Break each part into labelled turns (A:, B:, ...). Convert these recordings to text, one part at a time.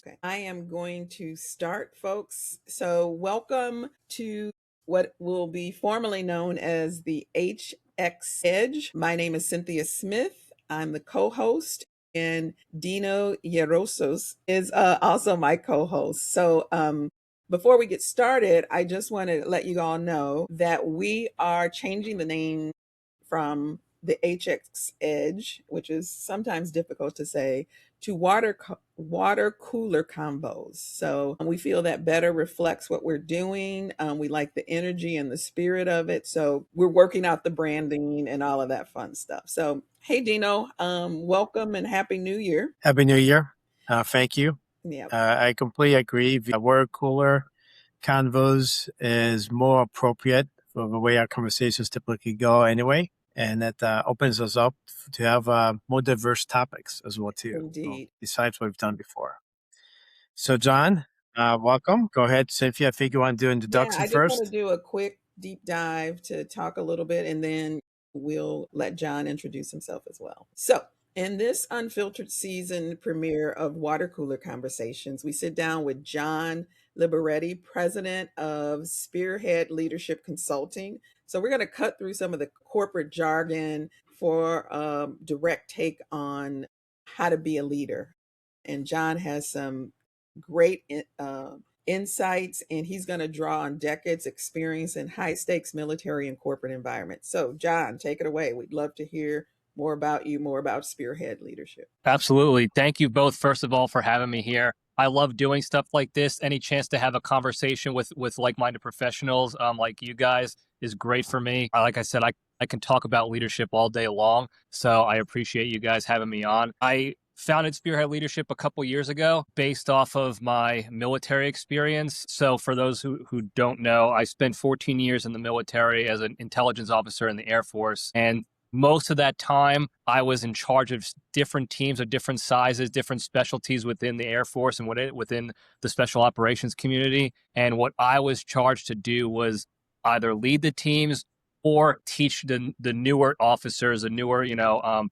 A: Okay, I am going to start, folks. So, welcome to what will be formally known as the HX Edge. My name is Cynthia Smith. I'm the co host, and Dino Yerosos is also my co host. So, before we get started, I just want to let you all know that we are changing the name from the HX Edge, which is sometimes difficult to say, to water cooler combos. So we feel that better reflects what we're doing. We like the energy and the spirit of it. So we're working out the branding and all of that fun stuff. So hey, Dino, welcome and happy New Year.
B: Happy New Year. Thank you.
A: Yeah.
B: I completely agree. The water cooler convos is more appropriate for the way our conversations typically go anyway. And that opens us up to have more diverse topics as well, too.
A: Indeed.
B: Besides what we've done before. So, John, welcome. Go ahead, Cynthia. I think you want to do introduction
A: I just
B: first.
A: want to do a quick deep dive to talk a little bit, and then we'll let John introduce himself as well. So, in this unfiltered season premiere of Water Cooler Conversations, we sit down with John Libretti, president of Spearhead Leadership Consulting. So, we're going to cut through some of the corporate jargon for a direct take on how to be a leader. And John has some great insights, and he's going to draw on decades experience in high stakes military and corporate environments. So John, take it away. We'd love to hear more about you, more about Spearhead Leadership.
C: Absolutely. Thank you both, first of all, for having me here. I love doing stuff like this. Any chance to have a conversation with like-minded professionals like you guys is great for me. Like I said, I can talk about leadership all day long. So I appreciate you guys having me on. I founded Spearhead Leadership a couple years ago based off of my military experience. So for those who don't know, I spent 14 years in the military as an intelligence officer in the Air Force. And most of that time, I was in charge of different teams of different sizes, different specialties within the Air Force and within the special operations community. And what I was charged to do was either lead the teams or teach the newer officers, the newer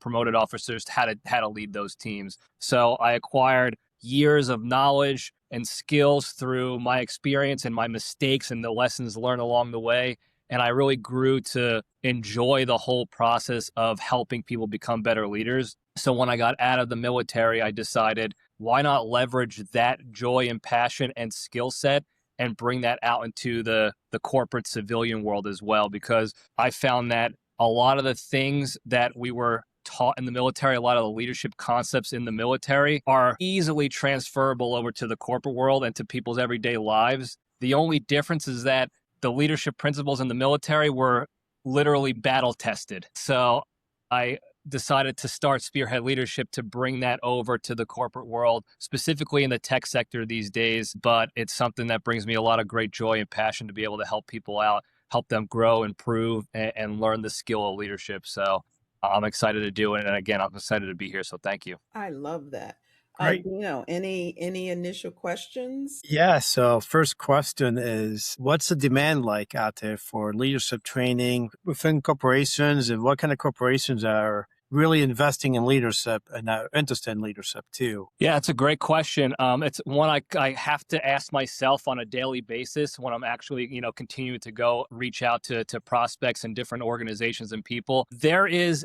C: promoted officers how to lead those teams. So I acquired years of knowledge and skills through my experience and my mistakes and the lessons learned along the way. And I really grew to enjoy the whole process of helping people become better leaders. So when I got out of the military, I decided, why not leverage that joy and passion and skill set and bring that out into the corporate civilian world as well? Because I found that a lot of the things that we were taught in the military, a lot of the leadership concepts in the military are easily transferable over to the corporate world and to people's everyday lives. The only difference is that the leadership principles in the military were literally battle tested. So I decided to start Spearhead Leadership to bring that over to the corporate world, specifically in the tech sector these days. But it's something that brings me a lot of great joy and passion to be able to help people out, help them grow, improve, and learn the skill of leadership. So I'm excited to do it. And again, I'm excited to be here. So thank you.
A: I love that.
B: Great.
A: Any initial questions?
B: Yeah. So first question is, what's the demand like out there for leadership training within corporations, and what kind of corporations are really investing in leadership and are interested in leadership too?
C: Yeah, it's a great question. It's one I have to ask myself on a daily basis when I'm actually, continuing to go reach out to prospects and different organizations and people. There is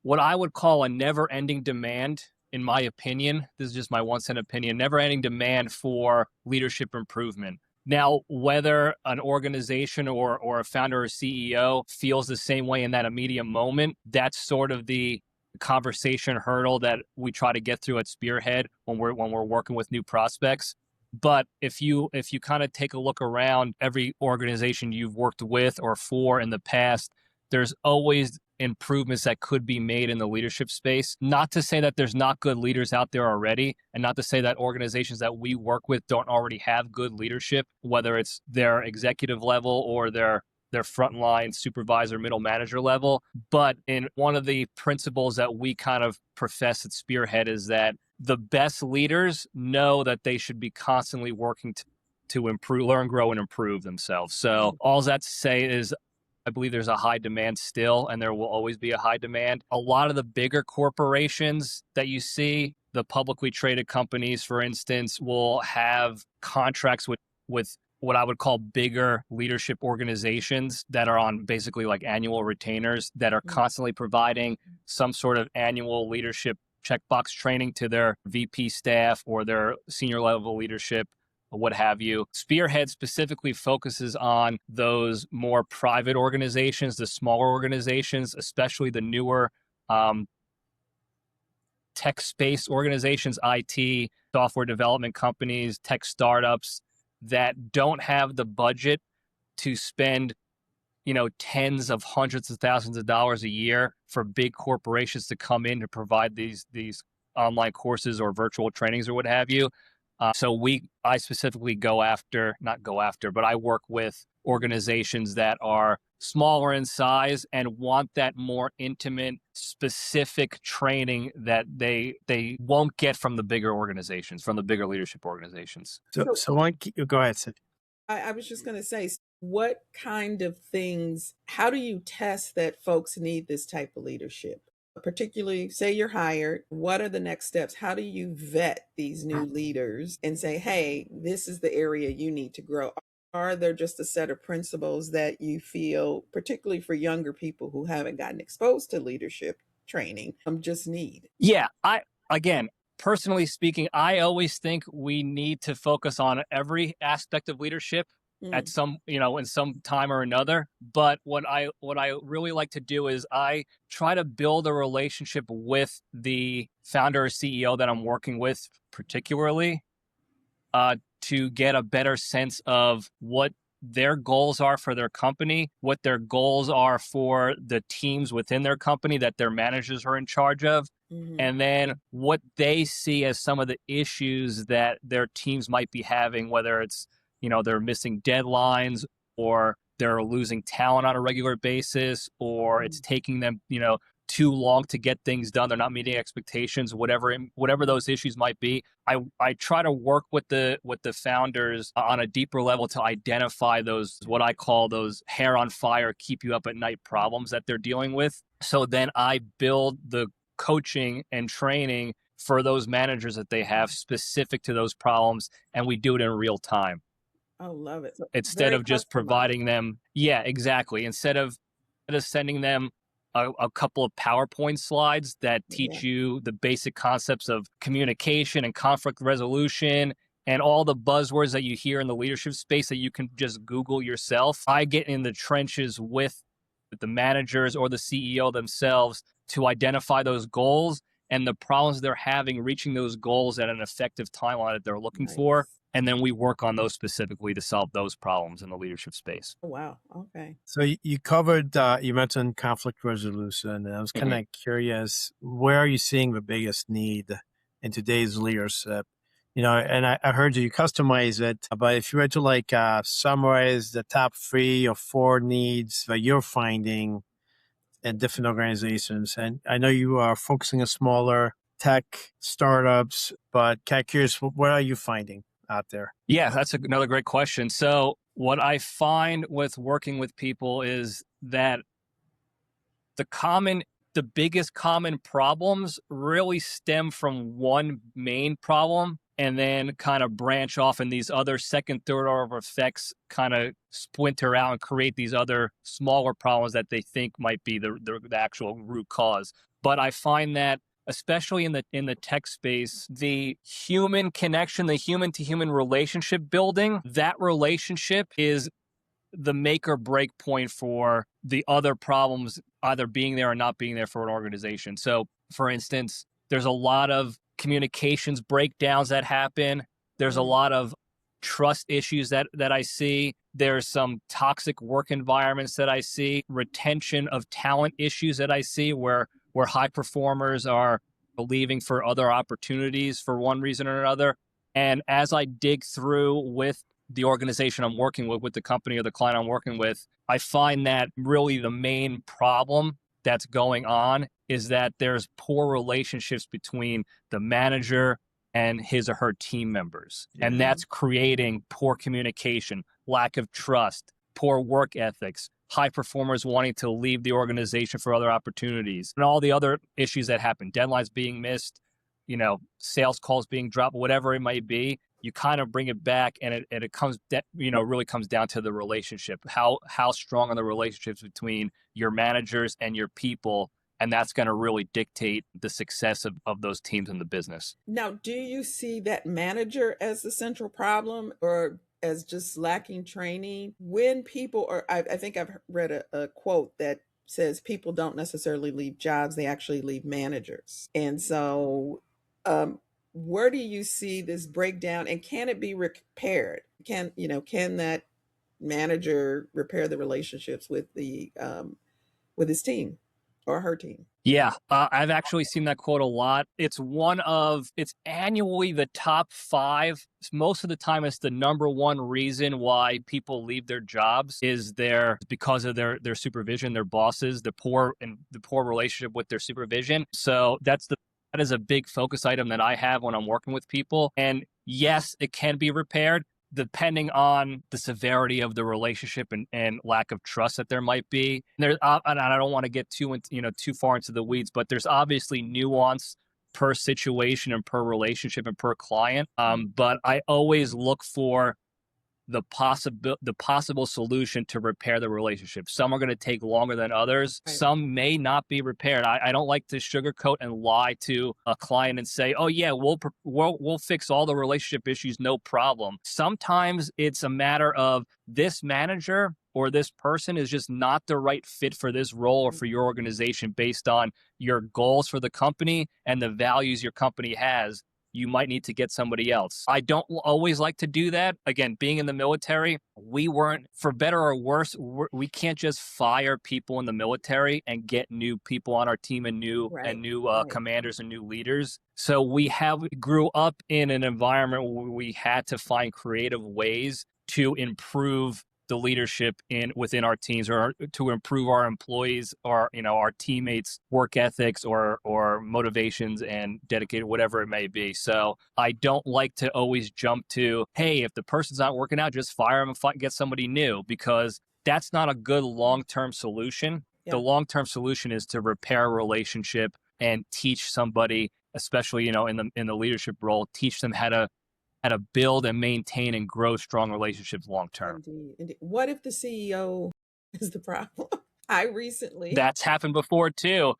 C: what I would call a never-ending demand, in my opinion. This is just my 1 cent opinion, never-ending demand for leadership improvement. Now, whether an organization or a founder or CEO feels the same way in that immediate moment, that's sort of the conversation hurdle that we try to get through at Spearhead when we're working with new prospects. But if you kind of take a look around every organization you've worked with or for in the past, there's always improvements that could be made in the leadership space. Not to say that there's not good leaders out there already, and not to say that organizations that we work with don't already have good leadership, whether it's their executive level or their frontline supervisor, middle manager level. But in one of the principles that we kind of profess at Spearhead is that the best leaders know that they should be constantly working to improve, learn, grow, and improve themselves. So all that to say is I believe there's a high demand still, and there will always be a high demand. A lot of the bigger corporations that you see, the publicly traded companies, for instance, will have contracts with what I would call bigger leadership organizations that are on basically like annual retainers that are constantly providing some sort of annual leadership checkbox training to their VP staff or their senior level leadership, or what have you. Spearhead specifically focuses on those more private organizations, the smaller organizations, especially the newer tech space organizations, IT, software development companies, tech startups that don't have the budget to spend, tens of hundreds of thousands of dollars a year for big corporations to come in to provide these online courses or virtual trainings or what have you. I specifically but I work with organizations that are smaller in size and want that more intimate, specific training that they won't get from the bigger organizations, from the bigger leadership organizations.
B: Go ahead, Sid.
A: I was just going to say, what kind of things, how do you test that folks need this type of leadership? Particularly, say you're hired, what are the next steps? How do you vet these new leaders and say, hey, this is the area you need to grow? Are there just a set of principles that you feel, particularly for younger people who haven't gotten exposed to leadership training, just need?
C: Yeah, again, personally speaking, I always think we need to focus on every aspect of leadership at some, in some time or another. But what I really like to do is I try to build a relationship with the founder or CEO that I'm working with, particularly, to get a better sense of what their goals are for their company, what their goals are for the teams within their company that their managers are in charge of, and then what they see as some of the issues that their teams might be having, whether it's, they're missing deadlines or they're losing talent on a regular basis, or it's taking them, too long to get things done. They're not meeting expectations, whatever those issues might be. I try to work with the founders on a deeper level to identify those, what I call those hair on fire, keep you up at night problems that they're dealing with. So then I build the coaching and training for those managers that they have specific to those problems, and we do it in real time.
A: Oh, love it. So
C: instead of just providing them. Yeah, exactly. Instead of sending them a couple of PowerPoint slides that teach you the basic concepts of communication and conflict resolution and all the buzzwords that you hear in the leadership space that you can just Google yourself. I get in the trenches with the managers or the CEO themselves to identify those goals and the problems they're having reaching those goals at an effective timeline that they're looking for. And then we work on those specifically to solve those problems in the leadership space.
A: Oh, wow. Okay.
B: So you covered, you mentioned conflict resolution, and I was kind of curious, where are you seeing the biggest need in today's leadership? And I heard you customize it, but if you were to summarize the top 3 or 4 needs that you're finding in different organizations, and I know you are focusing on smaller tech startups, but kind of curious, what are you finding out there?
C: Yeah, that's another great question. So what I find with working with people is that the biggest common problems really stem from one main problem and then kind of branch off, and these other second, third order effects kind of splinter out and create these other smaller problems that they think might be the actual root cause. But I find that especially in the tech space, the human connection, the human to human relationship building, that relationship is the make or break point for the other problems either being there or not being there for an organization. So for instance, there's a lot of communications breakdowns that happen. There's a lot of trust issues that I see. There's some toxic work environments that I see, retention of talent issues that I see where high performers are leaving for other opportunities for one reason or another. And as I dig through with the organization I'm working with the company or the client I'm working with, I find that really the main problem that's going on is that there's poor relationships between the manager and his or her team members. And that's creating poor communication, lack of trust, poor work ethics, high performers wanting to leave the organization for other opportunities, and all the other issues that happen, deadlines being missed, sales calls being dropped, whatever it might be. You kind of bring it back, and it comes, really comes down to the relationship. How strong are the relationships between your managers and your people? And that's going to really dictate the success of those teams in the business.
A: Now, do you see that manager as the central problem, or as just lacking training? When people are, I think I've read a quote that says people don't necessarily leave jobs, they actually leave managers. And so, where do you see this breakdown, and can it be repaired? Can that manager repair the relationships with with his team or her team?
C: Yeah, I've actually seen that quote a lot. It's annually the top 5. Most of the time, it's the number one reason why people leave their jobs is because of their supervision, their bosses, the poor relationship with their supervision. So that is a big focus item that I have when I'm working with people. And yes, it can be repaired, depending on the severity of the relationship and lack of trust that there might be. And I don't want to get too far into the weeds, but there's obviously nuance per situation and per relationship and per client. But I always look for the possible solution to repair the relationship. Some are going to take longer than others.
A: Right.
C: Some may not be repaired. I don't like to sugarcoat and lie to a client and say, oh yeah, we'll fix all the relationship issues, no problem. Sometimes it's a matter of this manager or this person is just not the right fit for this role or for your organization based on your goals for the company and the values your company has. You might need to get somebody else. I don't always like to do that. Again, being in the military, we weren't, for better or worse, we can't just fire people in the military and get new people on our team and new commanders and new leaders. So we grew up in an environment where we had to find creative ways to improve the leadership within our teams, or to improve our employees or our teammates' work ethics or motivations and dedicated, whatever it may be. So I don't like to always jump to, hey, if the person's not working out, just fire them and get somebody new, because that's not a good long-term solution. Yeah. The long-term solution is to repair a relationship and teach somebody, especially in the leadership role, teach them how to build and maintain and grow strong relationships long term.
A: Indeed. What if the CEO is the problem?
C: That's happened before too.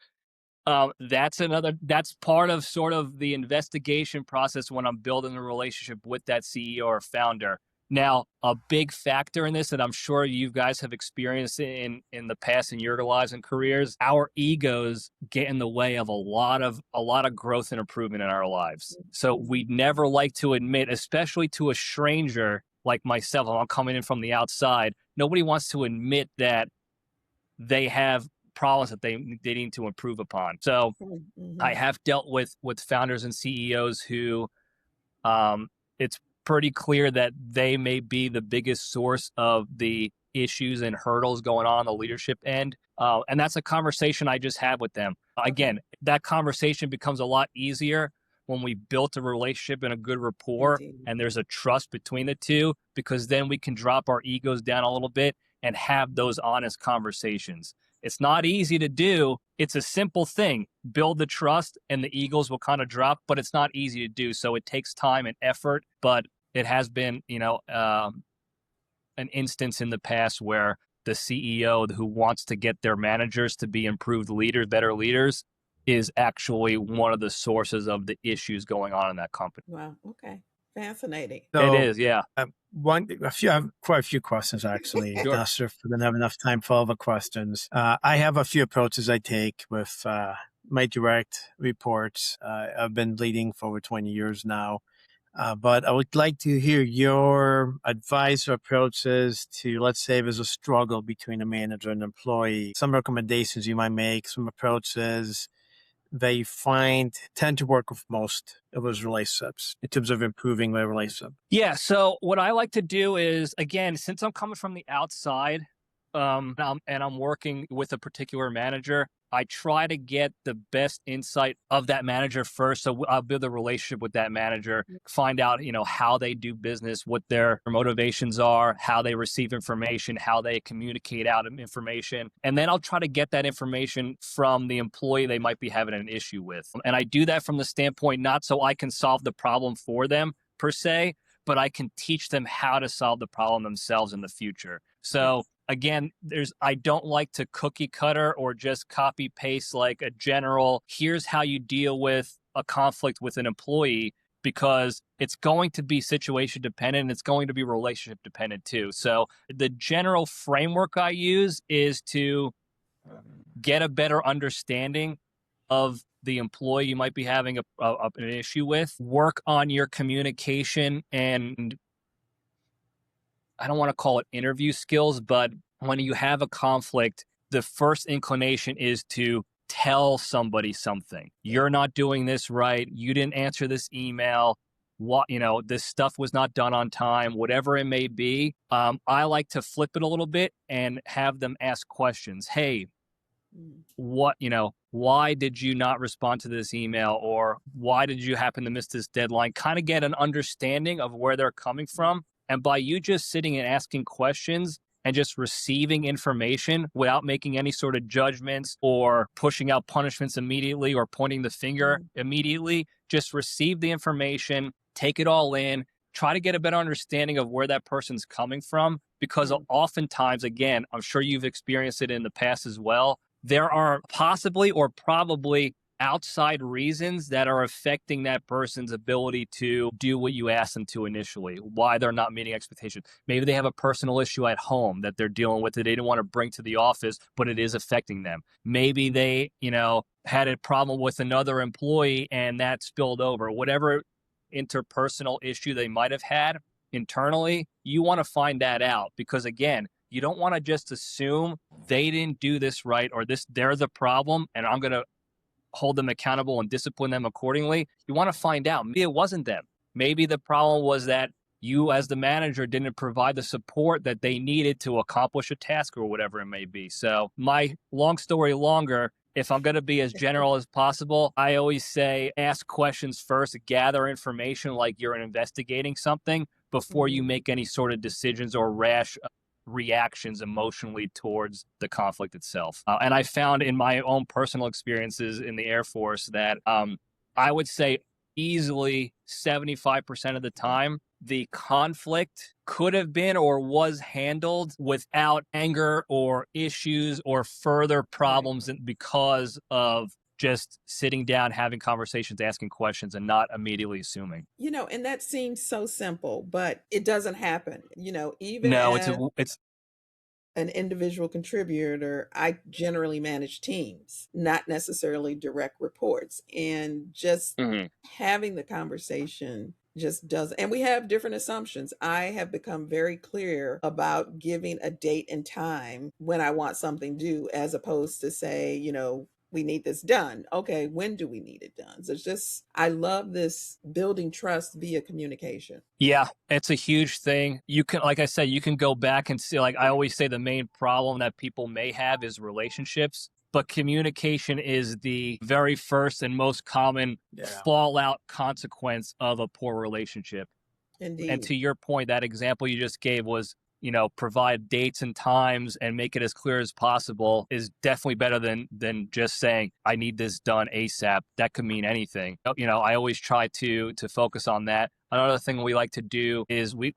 C: That's part of sort of the investigation process when I'm building a relationship with that CEO or founder. Now, a big factor in this that I'm sure you guys have experienced in the past in your lives and careers, our egos get in the way of a lot of growth and improvement in our lives. So we'd never like to admit, especially to a stranger like myself, I'm coming in from the outside, nobody wants to admit that they have problems that they need to improve upon. So I have dealt with founders and CEOs who it's pretty clear that they may be the biggest source of the issues and hurdles going on the leadership end. And that's a conversation I just had with them. Again, that conversation becomes a lot easier when we built a relationship and a good rapport. Indeed. And there's a trust between the two, because then we can drop our egos down a little bit and have those honest conversations. It's not easy to do. It's a simple thing. Build the trust and the egos will kind of drop, but it's not easy to do. So it takes time and effort, but it has been, an instance in the past where the CEO who wants to get their managers to be improved leaders, better leaders, is actually one of the sources of the issues going on in that company.
A: Wow. Okay. Fascinating.
B: So,
C: it is, yeah.
B: I have quite a few questions actually.
C: Sure.
B: Not sure if we're gonna have enough time for all the questions. I have a few approaches I take with my direct reports. I've been leading for over 20 years now, but I would like to hear your advice or approaches to, let's say there's a struggle between a manager and employee. Some recommendations you might make, some approaches they tend to work with most of those relationships in terms of improving their relationship.
C: Yeah. So what I like to do is, again, since I'm coming from the outside, and I'm working with a particular manager, I try to get the best insight of that manager first. So I'll build a relationship with that manager, find out, how they do business, what their motivations are, how they receive information, how they communicate out information. And then I'll try to get that information from the employee they might be having an issue with. And I do that from the standpoint, not so I can solve the problem for them per se, but I can teach them how to solve the problem themselves in the future. So again, I don't like to cookie cutter or just copy paste like a general, here's how you deal with a conflict with an employee, because it's going to be situation dependent and it's going to be relationship dependent too. So the general framework I use is to get a better understanding of the employee you might be having an issue with, work on your communication, and I don't want to call it interview skills, but when you have a conflict, the first inclination is to tell somebody something. You're not doing this right. You didn't answer this email. This stuff was not done on time, whatever it may be. I like to flip it a little bit and have them ask questions. Hey, why did you not respond to this email? Or why did you happen to miss this deadline? Kind of get an understanding of where they're coming from. And by you just sitting and asking questions and just receiving information without making any sort of judgments or pushing out punishments immediately or pointing the finger immediately, just receive the information, take it all in, try to get a better understanding of where that person's coming from. Because oftentimes, again, I'm sure you've experienced it in the past as well, there are possibly or probably outside reasons that are affecting that person's ability to do what you asked them to initially, why they're not meeting expectations. Maybe they have a personal issue at home that they're dealing with that they didn't want to bring to the office, but it is affecting them. Maybe they, had a problem with another employee and that spilled over. Whatever interpersonal issue they might have had internally, you want to find that out, because again, you don't want to just assume they didn't do this right or they're the problem and I'm going to hold them accountable and discipline them accordingly. You want to find out. Maybe it wasn't them. Maybe the problem was that you as the manager didn't provide the support that they needed to accomplish a task or whatever it may be. So my long story longer, if I'm going to be as general as possible, I always say ask questions first, gather information like you're investigating something before you make any sort of decisions or rash reactions emotionally towards the conflict itself. And I found in my own personal experiences in the Air Force that I would say easily 75% of the time, the conflict could have been or was handled without anger or issues or further problems because of just sitting down, having conversations, asking questions, and not immediately assuming.
A: And that seems so simple, but it doesn't happen. Even
C: No,
A: as
C: it's
A: an individual contributor, I generally manage teams, not necessarily direct reports. And just having the conversation just doesn't, and we have different assumptions. I have become very clear about giving a date and time when I want something due, as opposed to say, we need this done. Okay, when do we need it done? So it's just, I love this building trust via communication.
C: Yeah, it's a huge thing. You can, like I said, you can go back and see, like I always say, the main problem that people may have is relationships, but communication is the very first and most common fallout consequence of a poor relationship.
A: Indeed.
C: And to your point, that example you just gave was, provide dates and times and make it as clear as possible is definitely better than just saying, I need this done ASAP. That could mean anything. I always try to focus on that. Another thing we like to do is we're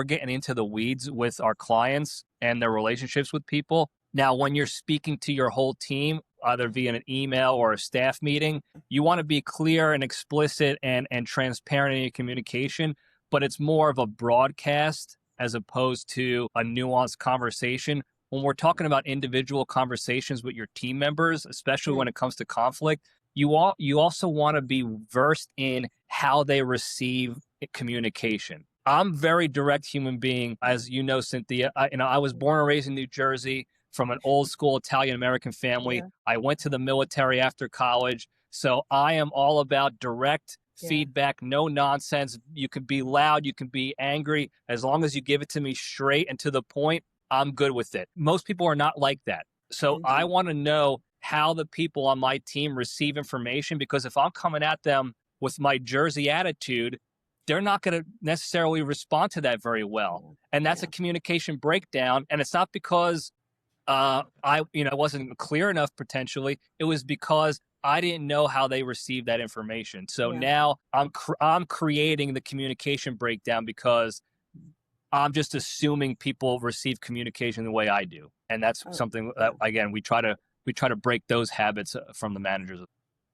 C: getting into the weeds with our clients and their relationships with people. Now, when you're speaking to your whole team, either via an email or a staff meeting, you want to be clear and explicit and transparent in your communication, but it's more of a broadcast as opposed to a nuanced conversation. When we're talking about individual conversations with your team members, especially when it comes to conflict, you also want to be versed in how they receive communication. I'm a very direct human being, as you know, Cynthia. I was born and raised in New Jersey from an old school Italian-American family. Yeah. I went to the military after college. So I am all about direct feedback, no nonsense. You can be loud, you can be angry. As long as you give it to me straight and to the point, I'm good with it. Most people are not like that. So I want to know how the people on my team receive information, because if I'm coming at them with my Jersey attitude, they're not going to necessarily respond to that very well. And that's a communication breakdown. And it's not because I wasn't clear enough potentially. It was because I didn't know how they received that information. So now I'm creating the communication breakdown because I'm just assuming people receive communication the way I do. And that's something that, again, we try to break those habits from the managers.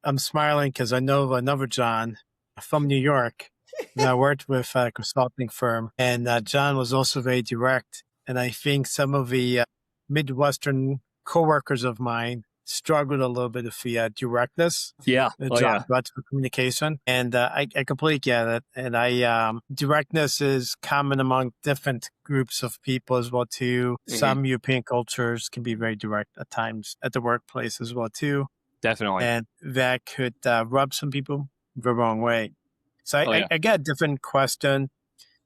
B: I'm smiling because I know another John from New York that I worked with a consulting firm, and John was also very direct. And I think some of the Midwestern coworkers of mine struggled a little bit with the directness.
C: Yeah.
B: John brought to communication. And I completely get it. And directness is common among different groups of people as well, too. Mm-hmm. Some European cultures can be very direct at times at the workplace as well, too.
C: Definitely.
B: And that could rub some people the wrong way. So I got a different question,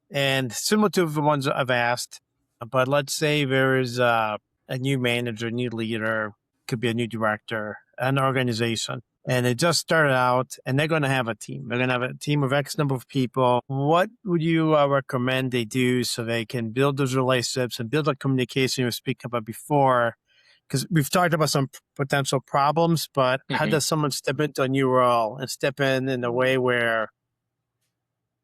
B: and similar to the ones I've asked, but let's say there is a new manager, new leader, could be a new director, an organization, and it just started out, and they're going to have a team. They're going to have a team of X number of people. What would you recommend they do so they can build those relationships and build the communication you were speaking about before? Because we've talked about some potential problems, but how does someone step into a new role and step in a way where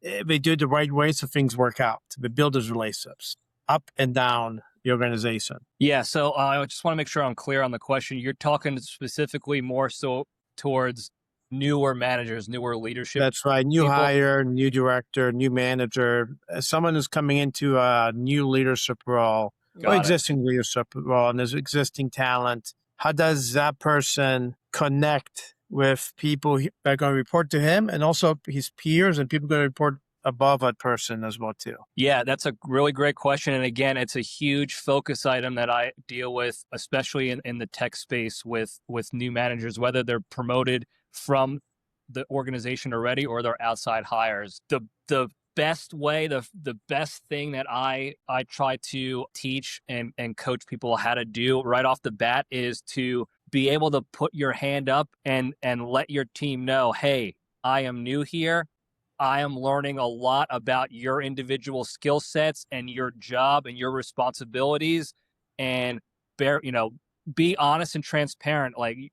B: they do it the right way so things work out? They build those relationships up and down the organization.
C: Yeah, so I just want to make sure I'm clear on the question. You're talking specifically more so towards newer managers, newer leadership.
B: That's right. New hire, new director, new manager, someone who's coming into a new leadership role. Existing leadership role, and there's existing talent. How does that person connect with people that are going to report to him, and also his peers and people going to report above that person as well too?
C: Yeah, that's a really great question. And again, it's a huge focus item that I deal with, especially in the tech space with new managers, whether they're promoted from the organization already or they're outside hires. The best way, the best thing that I try to teach and coach people how to do right off the bat is to be able to put your hand up and let your team know, hey, I am new here. I am learning a lot about your individual skill sets and your job and your responsibilities, and be honest and transparent. Like,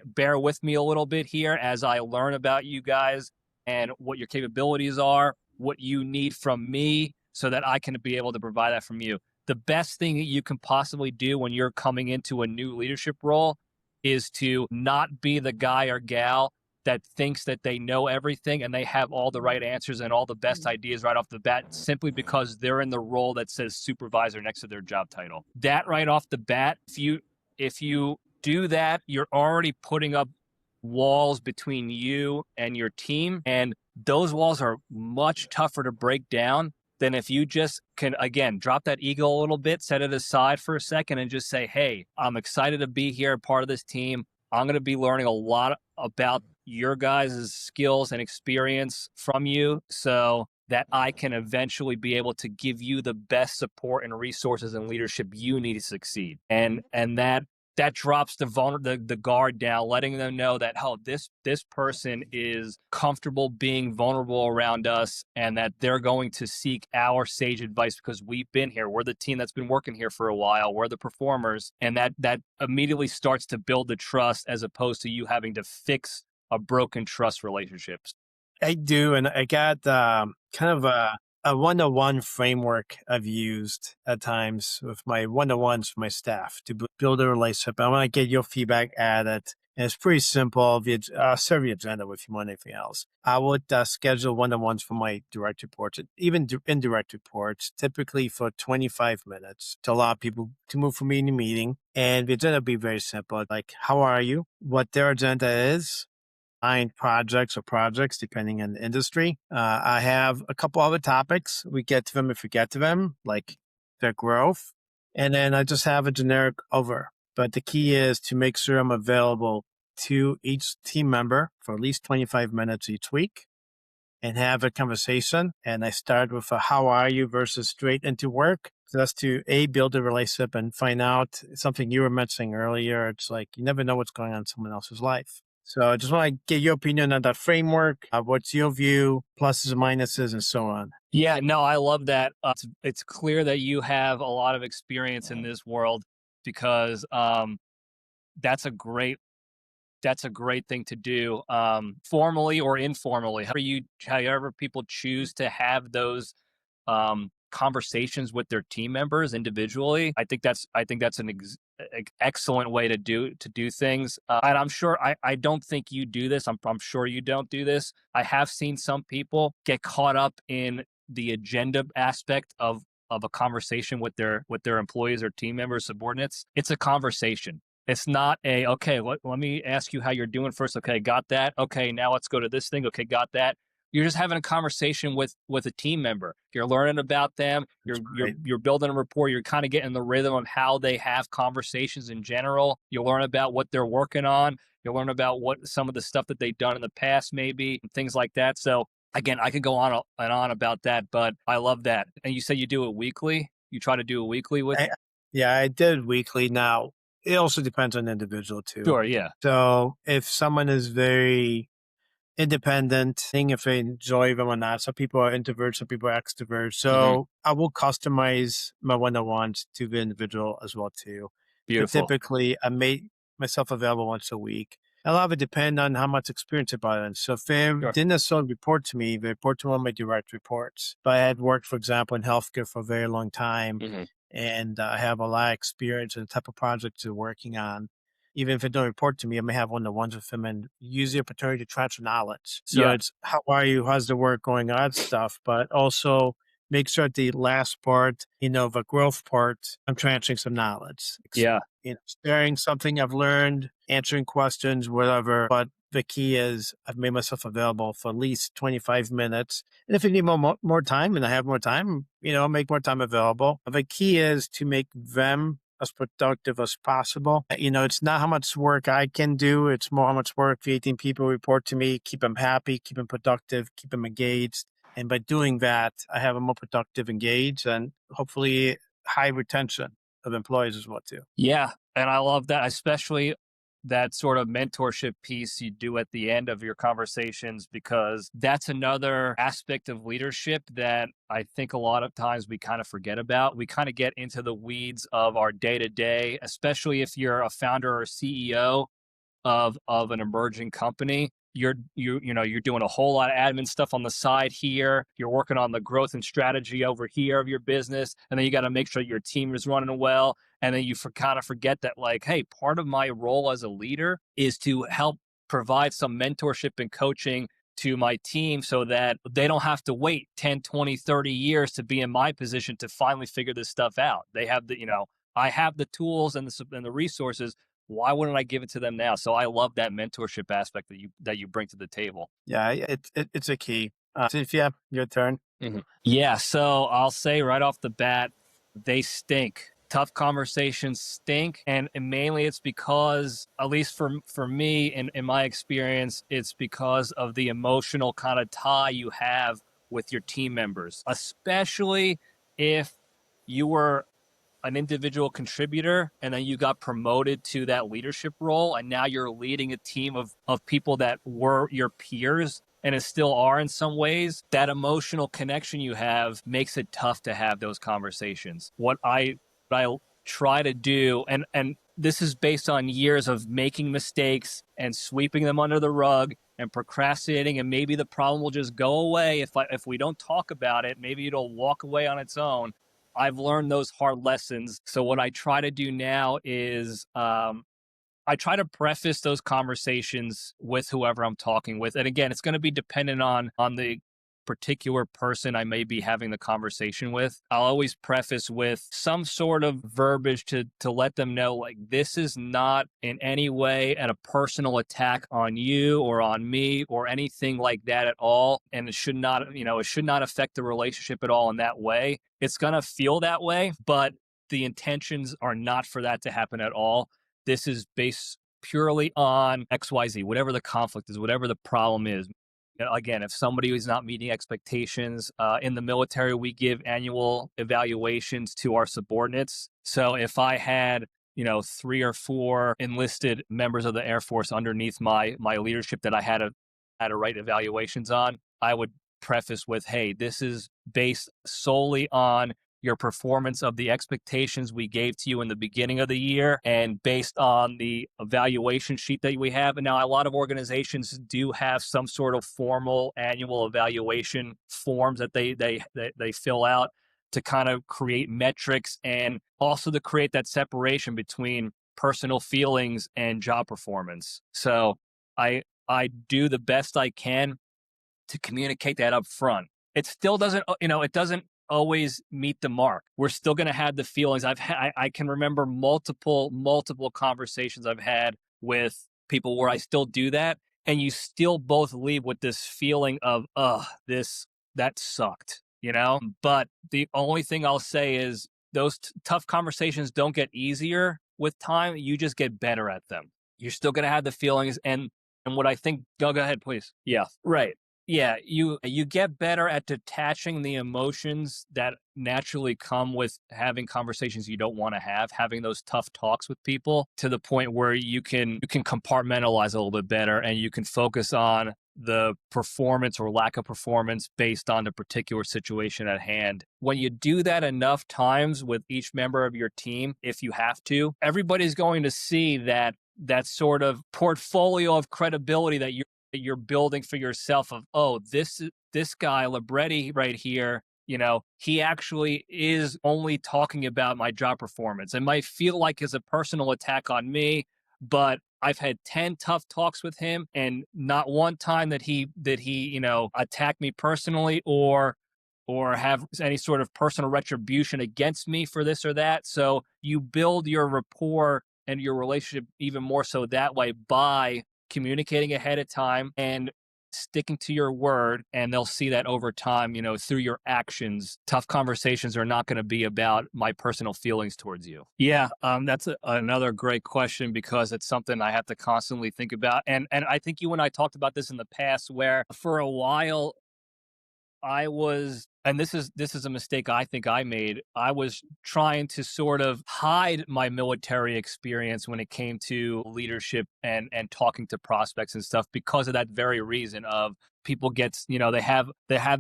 C: bear with me a little bit here as I learn about you guys and what your capabilities are, what you need from me so that I can be able to provide that from you. The best thing that you can possibly do when you're coming into a new leadership role is to not be the guy or gal that thinks that they know everything and they have all the right answers and all the best ideas right off the bat, simply because they're in the role that says supervisor next to their job title. That right off the bat, if you do that, you're already putting up walls between you and your team, and those walls are much tougher to break down than if you just can, again, drop that ego a little bit, set it aside for a second and just say, hey, I'm excited to be here, part of this team. I'm going to be learning a lot about your guys' skills and experience from you so that I can eventually be able to give you the best support and resources and leadership you need to succeed. And that drops the guard down, letting them know that, oh, this person is comfortable being vulnerable around us and that they're going to seek our sage advice because we've been here. We're the team that's been working here for a while. We're the performers. And that immediately starts to build the trust as opposed to you having to fix a broken trust relationships.
B: I do. And I got kind of a one-on-one framework I've used at times with my one-on-ones for my staff to build a relationship. I want to get your feedback at it. And it's pretty simple. I'll serve the agenda if you want anything else. I would schedule one-on-ones for my direct reports, even indirect reports, typically for 25 minutes to allow people to move from meeting to meeting. And the agenda would be very simple, like, how are you? What their agenda is. Projects, depending on the industry. I have a couple other topics. We get to them if we get to them, like their growth. And then I just have a generic over. But the key is to make sure I'm available to each team member for at least 25 minutes each week and have a conversation. And I start with a how are you versus straight into work. just to build a relationship and find out something you were mentioning earlier. It's like you never know what's going on in someone else's life. So I just want to get your opinion on that framework. What's your view, pluses and minuses, and so on?
C: Yeah, no, I love that. It's clear that you have a lot of experience in this world because that's a great thing to do, formally or informally. However people choose to have those conversations with their team members individually. I think that's an excellent way to do things. And I'm sure I don't think you do this. I'm sure you don't do this. I have seen some people get caught up in the agenda aspect of a conversation with their employees or team members, subordinates. It's a conversation. It's not okay, let me ask you how you're doing first. Okay, got that. Okay, now let's go to this thing. Okay, got that. You're just having a conversation with a team member. You're learning about them. You're building a rapport. You're kind of getting the rhythm of how they have conversations in general. You'll learn about what they're working on. You'll learn about what some of the stuff that they've done in the past, maybe, and things like that. So again, I could go on and on about that, but I love that. And you say you do it weekly? You try to do it weekly with?
B: Yeah, I did weekly. Now, it also depends on the individual too.
C: Sure, yeah.
B: So if someone is very independent, seeing if they enjoy them or not. Some people are introverts, some people are extroverts. So I will customize my one-on-ones to the individual as well too.
C: Beautiful.
B: But typically, I make myself available once a week. A lot of it depends on how much experience they brought in. So if they didn't necessarily report to me, they report to one of my direct reports. But I had worked, for example, in healthcare for a very long time, and I have a lot of experience in the type of projects they're working on. Even if they don't report to me, I may have one-on-ones with them and use the opportunity to transfer knowledge. So it's, how are you? How's the work going on stuff? But also make sure at the last part, the growth part, I'm transferring some knowledge.
C: Yeah.
B: Sharing something I've learned, answering questions, whatever. But the key is I've made myself available for at least 25 minutes. And if you need more time and I have more time, I'll make more time available. The key is to make them as productive as possible. It's not how much work I can do. It's more how much work the 18 people report to me, keep them happy, keep them productive, keep them engaged. And by doing that, I have a more productive, engaged, and hopefully high retention of employees as well too.
C: Yeah. And I love that, especially that sort of mentorship piece you do at the end of your conversations, because that's another aspect of leadership that I think a lot of times we kind of forget about. We kind of get into the weeds of our day-to-day, especially if you're a founder or CEO of an emerging company. You're doing a whole lot of admin stuff on the side here. You're working on the growth and strategy over here of your business. And then you got to make sure your team is running well. And then you kind of forget that, like, hey, part of my role as a leader is to help provide some mentorship and coaching to my team so that they don't have to wait 10, 20, 30 years to be in my position to finally figure this stuff out. They have I have the tools and the resources. Why wouldn't I give it to them now? So I love that mentorship aspect that you bring to the table.
B: Yeah, it's a key. Cynthia, your turn.
C: Yeah, so I'll say right off the bat, they stink. Tough conversations stink, and mainly it's because, at least for me, in my experience, it's because of the emotional kind of tie you have with your team members, especially if you were an individual contributor and then you got promoted to that leadership role and now you're leading a team of people that were your peers and it still are in some ways. That emotional connection you have makes it tough to have those conversations. What I try to do, and this is based on years of making mistakes and sweeping them under the rug and procrastinating, and maybe the problem will just go away if we don't talk about it. Maybe it'll walk away on its own. I've learned those hard lessons. So what I try to do now is I try to preface those conversations with whoever I'm talking with. And again, it's going to be dependent on the particular person I may be having the conversation with. I'll always preface with some sort of verbiage to let them know, like, this is not in any way a personal attack on you or on me or anything like that at all. And it should not affect the relationship at all in that way. It's going to feel that way, but the intentions are not for that to happen at all. This is based purely on XYZ, whatever the conflict is, whatever the problem is. Again, if somebody is not meeting expectations, in the military, we give annual evaluations to our subordinates. So if I had, 3 or 4 enlisted members of the Air Force underneath my leadership that I had to write evaluations on, I would preface with, hey, this is based solely on your performance of the expectations we gave to you in the beginning of the year and based on the evaluation sheet that we have. And now a lot of organizations do have some sort of formal annual evaluation forms that they fill out to kind of create metrics and also to create that separation between personal feelings and job performance. So I do the best I can to communicate that up front. It still doesn't, it doesn't always meet the mark. We're still going to have the feelings. I can remember multiple conversations I've had with people where I still do that, and you still both leave with this feeling of, that sucked, But the only thing I'll say is those tough conversations don't get easier with time. You just get better at them. You're still going to have the feelings, and what I think, go ahead, please. Yeah, right. Yeah, you get better at detaching the emotions that naturally come with having conversations you don't want to have, having those tough talks with people, to the point where you can compartmentalize a little bit better and you can focus on the performance or lack of performance based on the particular situation at hand. When you do that enough times with each member of your team, if you have to, everybody's going to see that sort of portfolio of credibility that you're building for yourself of, this guy Libretti right here, he actually is only talking about my job performance. It might feel like it's a personal attack on me, but I've had 10 tough talks with him and not one time that he attacked me personally or have any sort of personal retribution against me for this or that. So you build your rapport and your relationship even more so that way by communicating ahead of time and sticking to your word, and they'll see that over time, through your actions. Tough conversations are not going to be about my personal feelings towards you. Yeah, that's another great question, because it's something I have to constantly think about. And I think you and I talked about this in the past, where for a while I was, and this is a mistake I think I made, I was trying to sort of hide my military experience when it came to leadership and talking to prospects and stuff, because of that very reason of people get, they have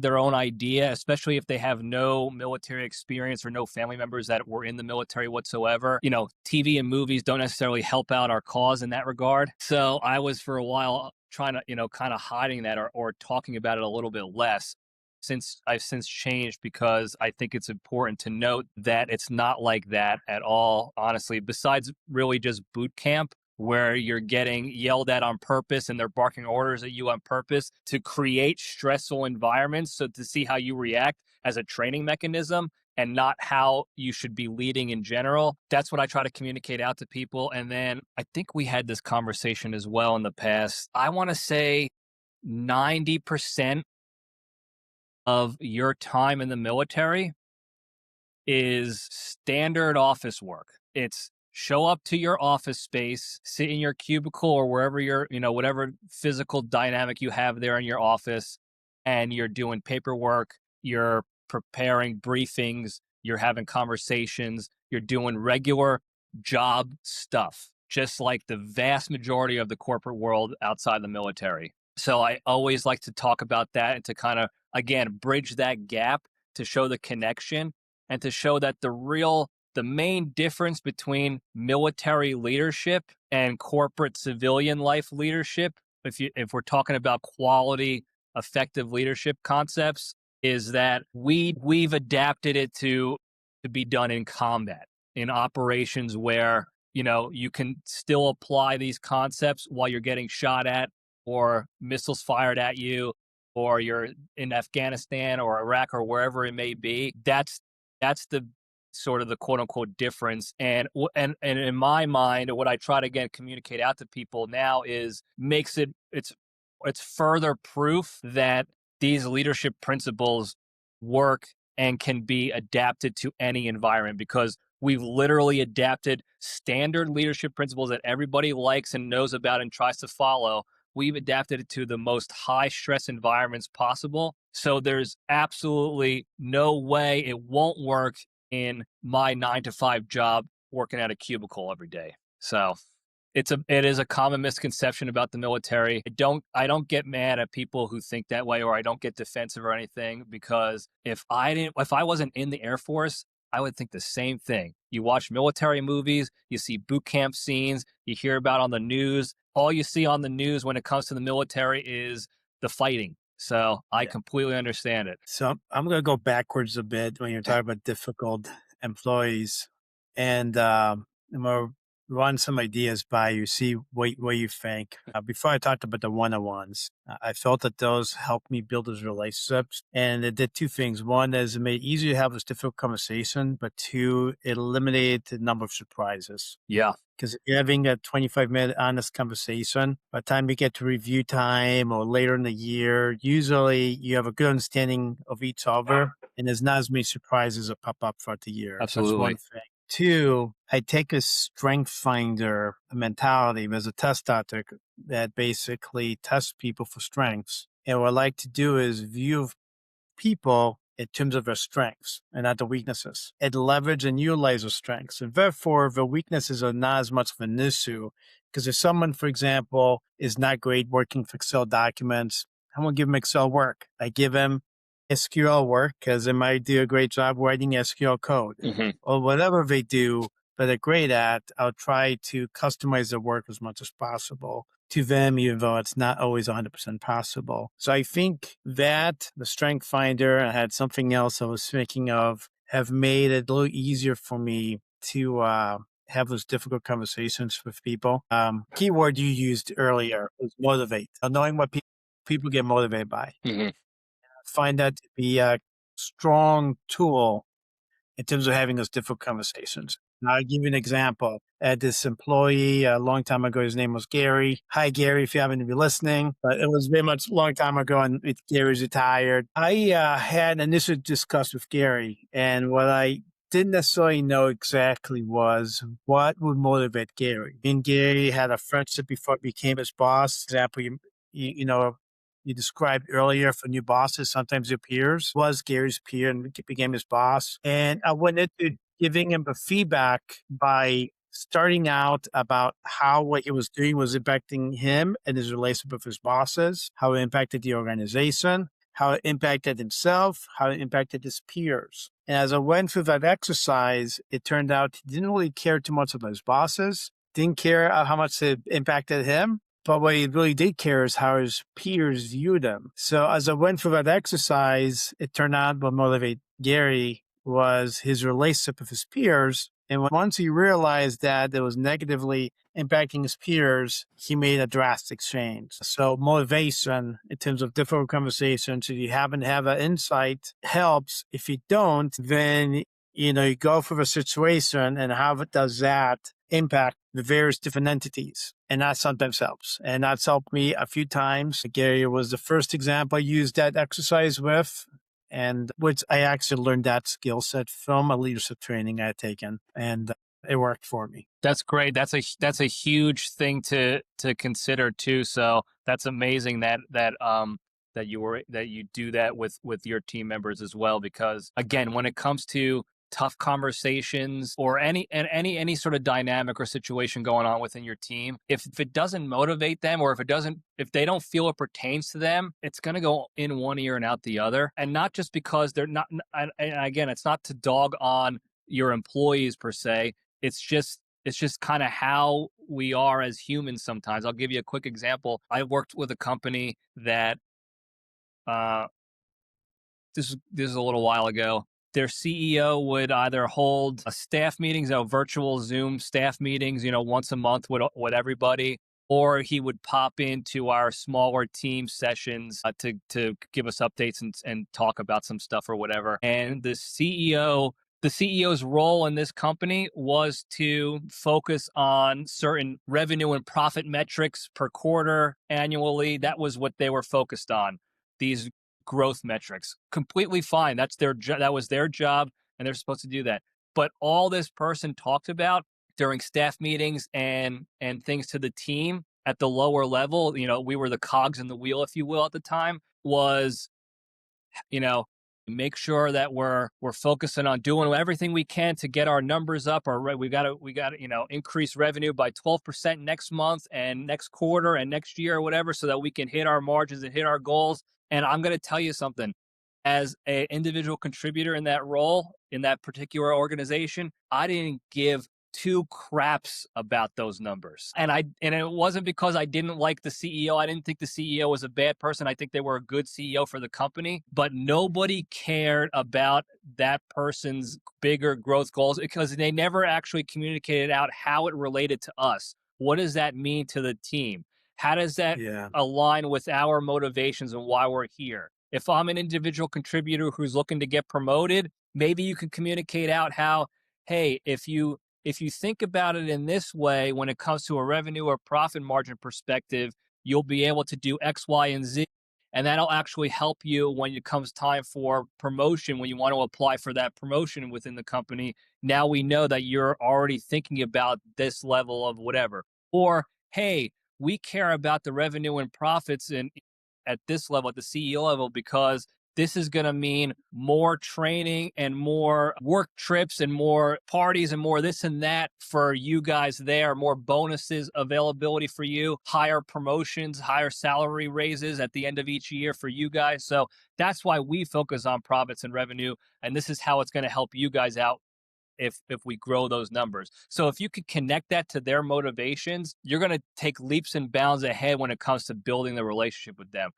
C: their own idea, especially if they have no military experience or no family members that were in the military whatsoever. TV and movies don't necessarily help out our cause in that regard. So I was for a while trying to, kind of hiding that or talking about it a little bit less. I've since changed, because I think it's important to note that it's not like that at all, honestly, besides really just boot camp, where you're getting yelled at on purpose and they're barking orders at you on purpose to create stressful environments, so to see how you react as a training mechanism and not how you should be leading in general. That's what I try to communicate out to people. And then I think we had this conversation as well in the past. I want to say 90% of your time in the military is standard office work. It's show up to your office space, sit in your cubicle or wherever whatever physical dynamic you have there in your office, and you're doing paperwork, you're preparing briefings, you're having conversations, you're doing regular job stuff, just like the vast majority of the corporate world outside the military. So I always like to talk about that and to kind of, again, bridge that gap, to show the connection and to show that the main difference between military leadership and corporate civilian life leadership, if we're talking about quality, effective leadership concepts, is that we've adapted it to be done in combat, in operations where, you can still apply these concepts while you're getting shot at or missiles fired at you, or you're in Afghanistan or Iraq or wherever it may be. That's the sort of the quote unquote difference. And in my mind, what I try to again communicate out to people now is it's further proof that these leadership principles work and can be adapted to any environment, because we've literally adapted standard leadership principles that everybody likes and knows about and tries to follow. we've adapted it to the most high stress environments possible. So there's absolutely no way it won't work in my 9 to 5 job working at a cubicle every day. So it is a common misconception about the military. I don't get mad at people who think that way, or I don't get defensive or anything, because if I wasn't in the Air Force, I would think the same thing. You watch military movies, you see boot camp scenes, you hear about on the news. All you see on the news when it comes to the military is the fighting. So I completely understand it.
B: So I'm going to go backwards a bit when you're talking about difficult employees, and I'm going to run some ideas by you, see what you think. Before I talked about the one-on-ones, I felt that those helped me build those relationships, and it did two things. One is it made it easier to have this difficult conversation, but two, it eliminated the number of surprises.
C: Yeah.
B: Because if you're having a 25-minute honest conversation, by the time you get to review time or later in the year, usually you have a good understanding of each other, and there's not as many surprises that pop up throughout the year.
C: Absolutely.
B: That's one thing. Two, I take a strength finder mentality. There's a test out there that basically tests people for strengths. And what I like to do is view people in terms of their strengths and not the weaknesses, and leverage and utilize their strengths. And therefore, the weaknesses are not as much of an issue, because if someone, for example, is not great working with Excel documents, I'm going to give them Excel work. I give them SQL work because they might do a great job writing SQL code, or whatever they do that they're great at. I'll try to customize their work as much as possible to them, even though it's not always 100% possible. So I think that the Strength Finder, I had something else I was thinking of, have made it a little easier for me to have those difficult conversations with people. Keyword you used earlier was motivate. Knowing what people get motivated by. I find that to be a strong tool in terms of having those difficult conversations. Now, I'll give you an example. I had this employee a long time ago. His name was Gary. Hi, Gary, if you happen to be listening. But it was very much a long time ago, and Gary's retired. I had an initial discuss with Gary, and what I didn't necessarily know exactly was what would motivate Gary. Me and Gary had a friendship before it became his boss. For example, you described earlier for new bosses, sometimes your peers was Gary's peer and became his boss. And I went into giving him the feedback by starting out about how what he was doing was impacting him and his relationship with his bosses, how it impacted the organization, how it impacted himself, how it impacted his peers. And as I went through that exercise, it turned out he didn't really care too much about his bosses, didn't care how much it impacted him. But what he really did care is how his peers viewed him. So as I went through that exercise, it turned out what motivated Gary was his relationship with his peers. And once he realized that it was negatively impacting his peers, he made a drastic change. So motivation in terms of difficult conversations, if you happen to have that insight, helps. If you don't, then you go through a situation and how does that impact the various different entities. And that sometimes helps. And that's helped me a few times. Gary was the first example I used that exercise with, and which I actually learned that skill set from a leadership training I had taken, and it worked for me.
C: That's great. That's a huge thing to consider too. So that's amazing that you do that with your team members as well, because again, when it comes to tough conversations or any sort of dynamic or situation going on within your team, if it doesn't motivate them, or if they don't feel it pertains to them, it's going to go in one ear and out the other. And not just because they're not, and again, it's not to dog on your employees per se. It's just kind of how we are as humans sometimes. I'll give you a quick example. I worked with a company that this is a little while ago. Their CEO would either hold staff meetings, virtual Zoom staff meetings, once a month with everybody, or he would pop into our smaller team sessions to give us updates and talk about some stuff or whatever. And the CEO's role in this company was to focus on certain revenue and profit metrics per quarter, annually. That was what they were focused on. These growth metrics. Completely fine. That was their job, and they're supposed to do that. But all this person talked about during staff meetings and things to the team, at the lower level, we were the cogs in the wheel, if you will, at the time, was, make sure that we're focusing on doing everything we can to get our numbers up. We got to increase revenue by 12% next month and next quarter and next year or whatever, so that we can hit our margins and hit our goals. And I'm going to tell you something, as an individual contributor in that role, in that particular organization, I didn't give two craps about those numbers. And it wasn't because I didn't like the CEO. I didn't think the CEO was a bad person. I think they were a good CEO for the company, but nobody cared about that person's bigger growth goals because they never actually communicated out how it related to us. What does that mean to the team? How does that align with our motivations and why we're here? If I'm an individual contributor who's looking to get promoted, maybe you can communicate out how, hey, if you think about it in this way, when it comes to a revenue or profit margin perspective, you'll be able to do X, Y, and Z. And that'll actually help you when it comes time for promotion, when you want to apply for that promotion within the company. Now we know that you're already thinking about this level of whatever. Or, hey, we care about the revenue and profits at this level, at the CEO level, because this is going to mean more training and more work trips and more parties and more this and that for you guys there, more bonuses availability for you, higher promotions, higher salary raises at the end of each year for you guys. So that's why we focus on profits and revenue. And this is how it's going to help you guys out if we grow those numbers. So if you could connect that to their motivations, you're going to take leaps and bounds ahead when it comes to building the relationship with them.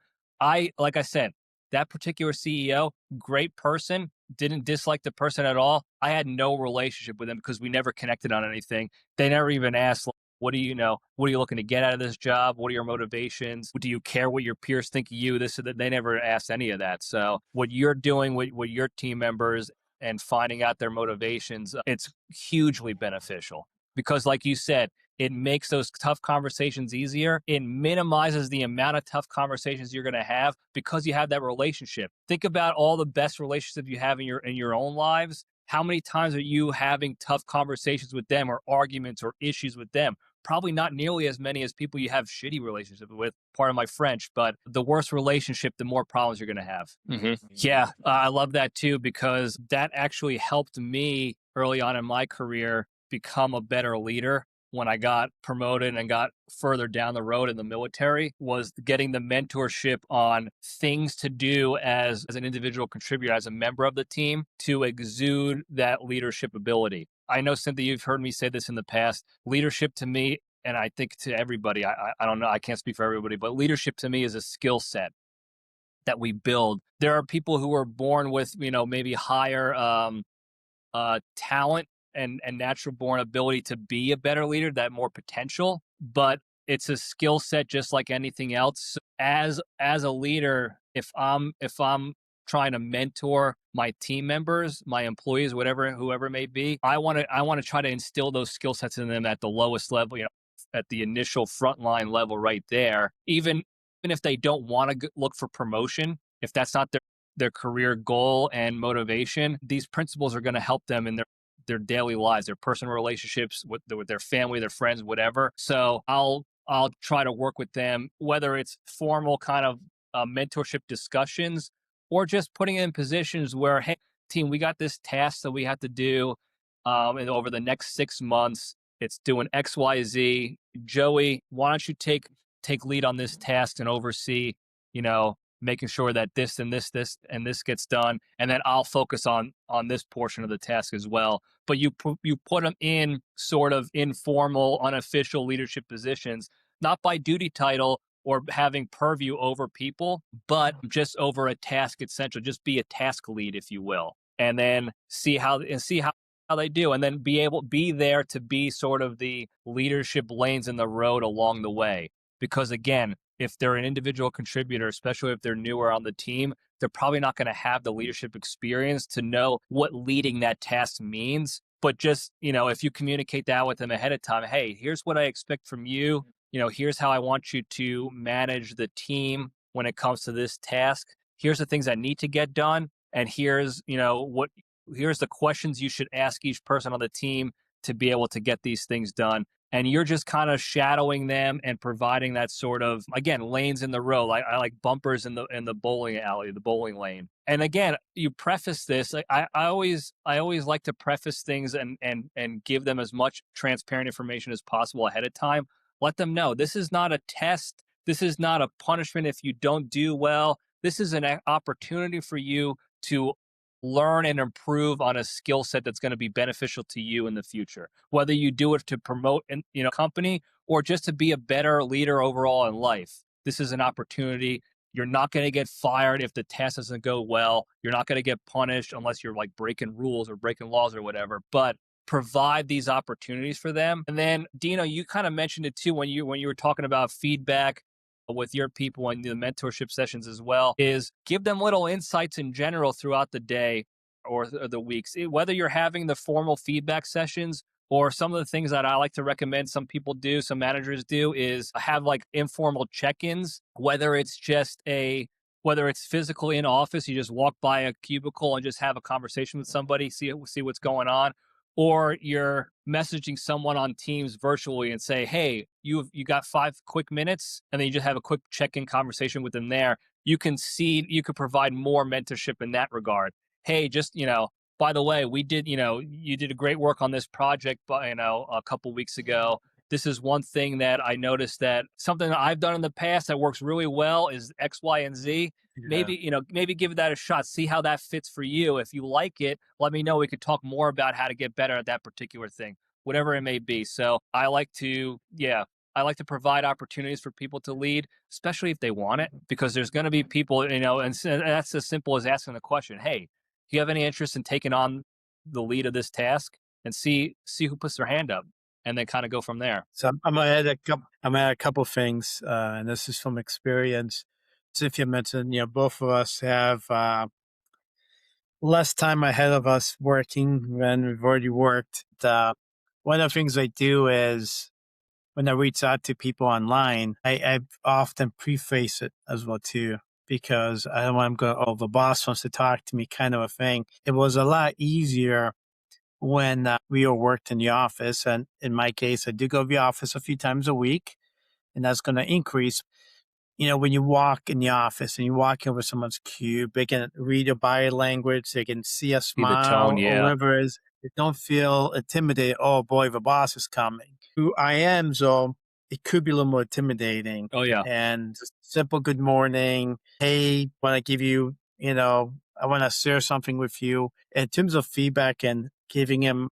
C: Like I said, that particular CEO, great person, didn't dislike the person at all. I had no relationship with them because we never connected on anything. They never even asked, what are you looking to get out of this job? What are your motivations? Do you care what your peers think of you? They never asked any of that. So what you're doing with your team members and finding out their motivations, it's hugely beneficial because, like you said, it makes those tough conversations easier. It minimizes the amount of tough conversations you're going to have because you have that relationship. Think about all the best relationships you have in your own lives. How many times are you having tough conversations with them or arguments or issues with them? Probably not nearly as many as people you have shitty relationships with. Pardon my French, but the worse relationship, the more problems you're going to have. Mm-hmm. Yeah, I love that too, because that actually helped me early on in my career become a better leader. When I got promoted and got further down the road in the military, was getting the mentorship on things to do as an individual contributor, as a member of the team, to exude that leadership ability. I know, Cynthia, you've heard me say this in the past. Leadership to me, and I think to everybody, I don't know, I can't speak for everybody, but leadership to me is a skill set that we build. There are people who are born with, maybe higher talent and natural born ability to be a better leader, that more potential, but it's a skill set just like anything else. As a leader, if I'm trying to mentor my team members, my employees, whoever it may be, I want to try to instill those skill sets in them at the lowest level, at the initial frontline level right there. Even if they don't want to look for promotion, if that's not their career goal and motivation, these principles are going to help them in their daily lives, their personal relationships with their family, their friends, whatever. So I'll try to work with them, whether it's formal kind of mentorship discussions or just putting in positions where, hey, team, we got this task that we have to do and over the next 6 months. It's doing X, Y, Z. Joey, why don't you take lead on this task and oversee, making sure that this and this and this gets done, and then I'll focus on this portion of the task as well. But you put them in sort of informal, unofficial leadership positions, not by duty title or having purview over people, but just over a task essential. Just be a task lead, if you will, and then see how they do, and then be there to be sort of the leadership lanes in the road along the way. Because again, if they're an individual contributor, especially if they're newer on the team, they're probably not going to have the leadership experience to know what leading that task means. But just, if you communicate that with them ahead of time, hey, here's what I expect from you. Here's how I want you to manage the team when it comes to this task. Here's the things that need to get done. And here's the questions you should ask each person on the team to be able to get these things done. and you're just kind of shadowing them and providing that sort of, again, lanes in the road. Like I like bumpers in the bowling alley, the bowling lane. And again, you preface this. Like I always like to preface things and give them as much transparent information as possible ahead of time. Let them know this is not a test. This is not a punishment if you don't do well. This is an opportunity for you to learn and improve on a skill set that's going to be beneficial to you in the future, whether you do it to promote in company or just to be a better leader overall in life. This is an opportunity. You're not going to get fired if the test doesn't go well. You're not going to get punished unless you're like breaking rules or breaking laws or whatever, but provide these opportunities for them. And then Dino, you kind of mentioned it too when you were talking about feedback with your people and the mentorship sessions as well, is give them little insights in general throughout the day or the weeks, whether you're having the formal feedback sessions or some of the things that I like to recommend some people do, some managers do, is have like informal check-ins, whether it's physical in office, you just walk by a cubicle and just have a conversation with somebody, see what's going on, or you're messaging someone on Teams virtually and say, hey, you got 5 quick minutes, and then you just have a quick check-in conversation with them there. You could provide more mentorship in that regard. Hey, just, by the way, you did a great work on this project, but, a couple weeks ago. This is one thing that I noticed that something that I've done in the past that works really well is X, Y, and Z.
B: Yeah.
C: Maybe give that a shot. See how that fits for you. If you like it, let me know. We could talk more about how to get better at that particular thing, whatever it may be. So I like to provide opportunities for people to lead, especially if they want it, because there's going to be people, and that's as simple as asking the question, hey, do you have any interest in taking on the lead of this task? And see who puts their hand up, and then kind of go from there.
B: So I'm gonna add a couple things, and this is from experience. So if you mentioned, both of us have less time ahead of us working than we've already worked. One of the things I do is when I reach out to people online, I often preface it as well too, because I don't want to go, oh, the boss wants to talk to me kind of a thing. It was a lot easier when we all worked in the office. And in my case, I do go to the office a few times a week, and that's going to increase. When you walk in the office and you walk over someone's cube, they can read your body language, they can see a
C: See the
B: smile
C: tone,
B: or
C: yeah.
B: whatever it is. They don't feel intimidated. Oh boy, the boss is coming. Who I am, so it could be a little more intimidating.
C: Oh yeah.
B: And just simple good morning. Hey, want to give you, I want to share something with you. In terms of feedback and giving him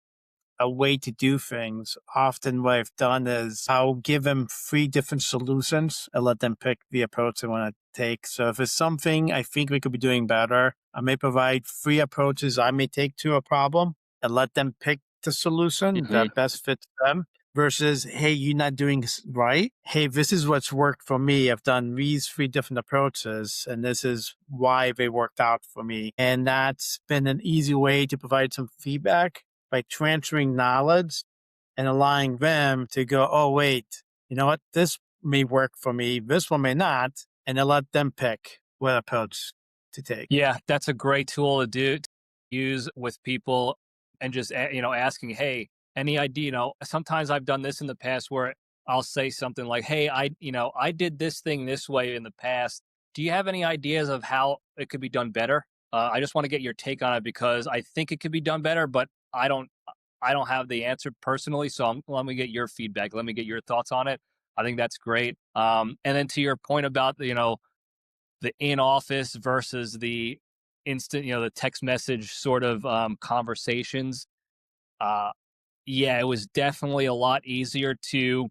B: a way to do things, often what I've done is I'll give them 3 different solutions and let them pick the approach they want to take. So if it's something I think we could be doing better, I may provide 3 approaches I may take to a problem and let them pick the solution that best fits them. Versus, hey, you're not doing this right. Hey, this is what's worked for me. I've done these 3 different approaches, and this is why they worked out for me. And that's been an easy way to provide some feedback by transferring knowledge and allowing them to go, oh, wait, you know what? This may work for me. This one may not. And then let them pick what approach to take.
C: Yeah, that's a great tool to use with people, and just, asking, hey, any idea, sometimes I've done this in the past where I'll say something like, hey, I did this thing this way in the past. Do you have any ideas of how it could be done better? I just want to get your take on it because I think it could be done better, but I don't have the answer personally. So let me get your feedback. Let me get your thoughts on it. I think that's great. And then to your point about, the in-office versus the instant, the text message sort of conversations. Yeah, it was definitely a lot easier to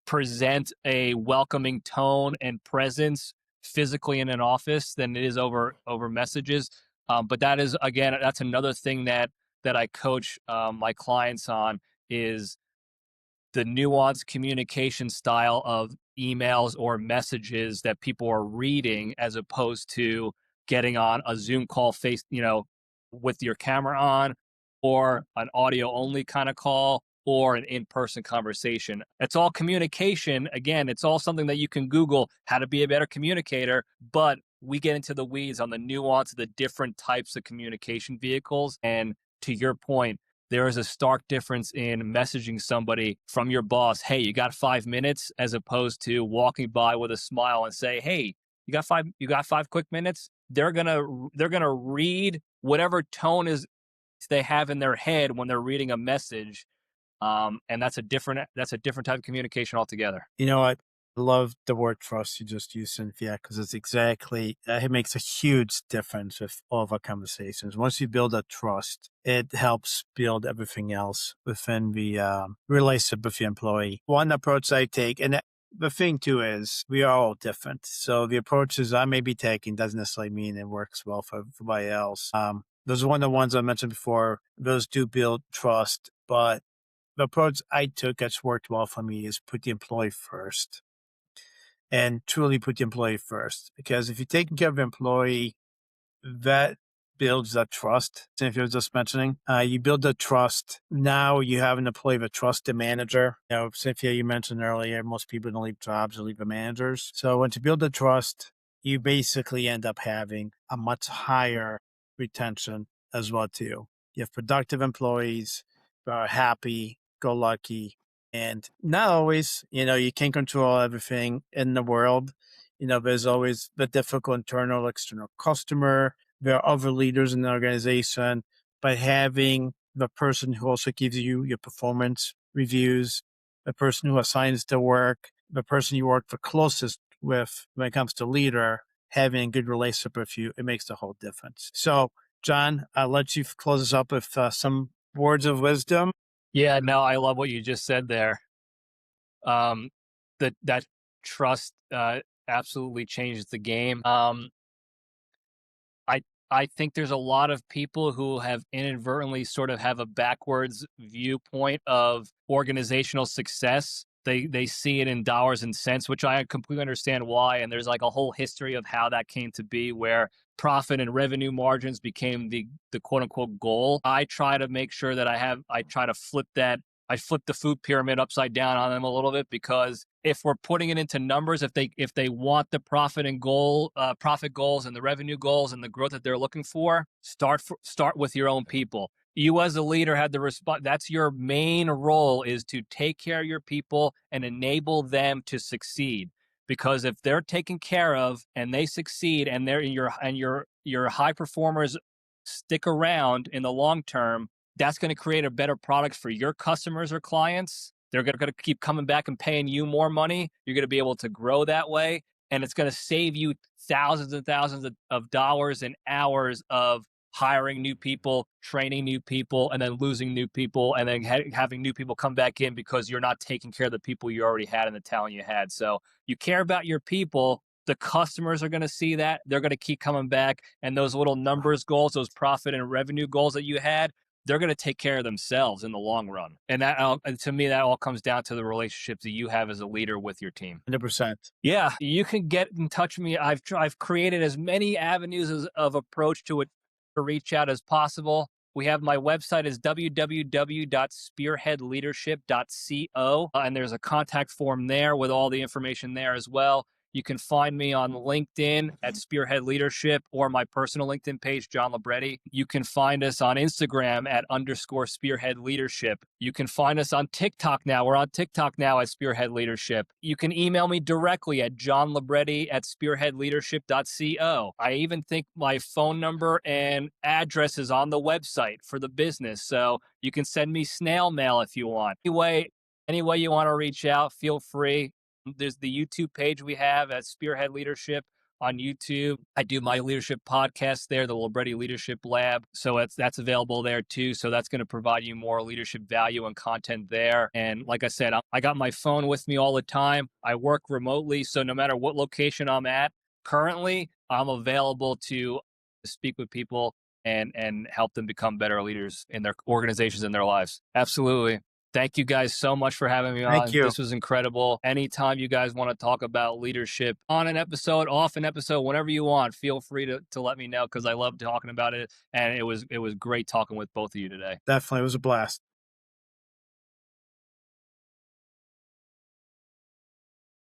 C: present a welcoming tone and presence physically in an office than it is over messages. But that is, again, that's another thing that I coach my clients on, is the nuanced communication style of emails or messages that people are reading, as opposed to getting on a Zoom call with your camera on, or an audio only kind of call, or an in-person conversation. It's all communication. Again, it's all something that you can Google how to be a better communicator, but we get into the weeds on the nuance of the different types of communication vehicles. And to your point, there is a stark difference in messaging somebody from your boss, hey, you got 5 minutes, as opposed to walking by with a smile and say, hey, you got 5 quick minutes. They're gonna read whatever tone is they have in their head when they're reading a message. And that's a different type of communication altogether.
B: You know what? I love the word trust you just used, Cynthia, because it's exactly, it makes a huge difference with all of our conversations. Once you build that trust, it helps build everything else within the relationship with the employee. One approach I take, and the thing too is we are all different. So the approaches I may be taking doesn't necessarily mean it works well for everybody else. Those are one of the ones I mentioned before. Those do build trust, but the approach I took that's worked well for me is put the employee first, and truly put the employee first. Because if you're taking care of the employee, that builds that trust. If you're just mentioning, you build the trust. Now you have an employee that trusts the manager. Cynthia, you mentioned earlier, most people don't leave jobs, they leave the managers. So once you build the trust, you basically end up having a much higher retention as well too. You have productive employees who are happy, go lucky, and not always, you can't control everything in the world. There's always the difficult internal, external customer. There are other leaders in the organization, but having the person who also gives you your performance reviews, the person who assigns the work, the person you work the closest with when it comes to leader, having a good relationship with you, it makes the whole difference. So, John, I'll let you close us up with some words of wisdom.
C: Yeah, no, I love what you just said there. That trust absolutely changes the game. I think there's a lot of people who have inadvertently sort of have a backwards viewpoint of organizational success. They see it in dollars and cents, which I completely understand why. And there's like a whole history of how that came to be, where profit and revenue margins became the quote unquote goal. I try to make sure that I try to flip that. I flip the food pyramid upside down on them a little bit, because if we're putting it into numbers, if they want the profit goals and the revenue goals and the growth that they're looking for, start with your own people. You as a leader had the response. That's your main role, is to take care of your people and enable them to succeed. Because if they're taken care of and they succeed, and your high performers stick around in the long term, that's going to create a better product for your customers or clients. They're going to keep coming back and paying you more money. You're going to be able to grow that way. And it's going to save you thousands and thousands of dollars and hours of hiring new people, training new people, and then losing new people, and then having new people come back in because you're not taking care of the people you already had and the talent you had. So you care about your people. The customers are going to see that. They're going to keep coming back. And those little numbers goals, those profit and revenue goals that you had, they're going to take care of themselves in the long run. And that, to me, that all comes down to the relationships that you have as a leader with your team.
B: 100%.
C: Yeah, you can get in touch with me. I've created as many avenues of approach to it to reach out as possible. We have my website is www.spearheadleadership.co, and there's a contact form there with all the information there as well. You can find me on LinkedIn at Spearhead Leadership, or my personal LinkedIn page, John Libretti. You can find us on Instagram at _Spearhead Leadership. You can find us on TikTok now. We're on TikTok now at Spearhead Leadership. You can email me directly at johnlibretti@spearheadleadership.co. I even think my phone number and address is on the website for the business. So you can send me snail mail if you want. Any way you want to reach out, feel free. There's the YouTube page we have at Spearhead Leadership on YouTube. I do my leadership podcast there, the Libretti Leadership Lab. So that's available there too. So that's going to provide you more leadership value and content there. And like I said, I got my phone with me all the time. I work remotely. So no matter what location I'm at currently, I'm available to speak with people and help them become better leaders in their organizations and their lives. Absolutely. Thank you guys so much for having me on.
B: Thank you.
C: This was incredible. Anytime you guys want to talk about leadership on an episode, off an episode, whenever you want, feel free to let me know, because I love talking about it. And it was great talking with both of you today.
B: Definitely. It was a blast.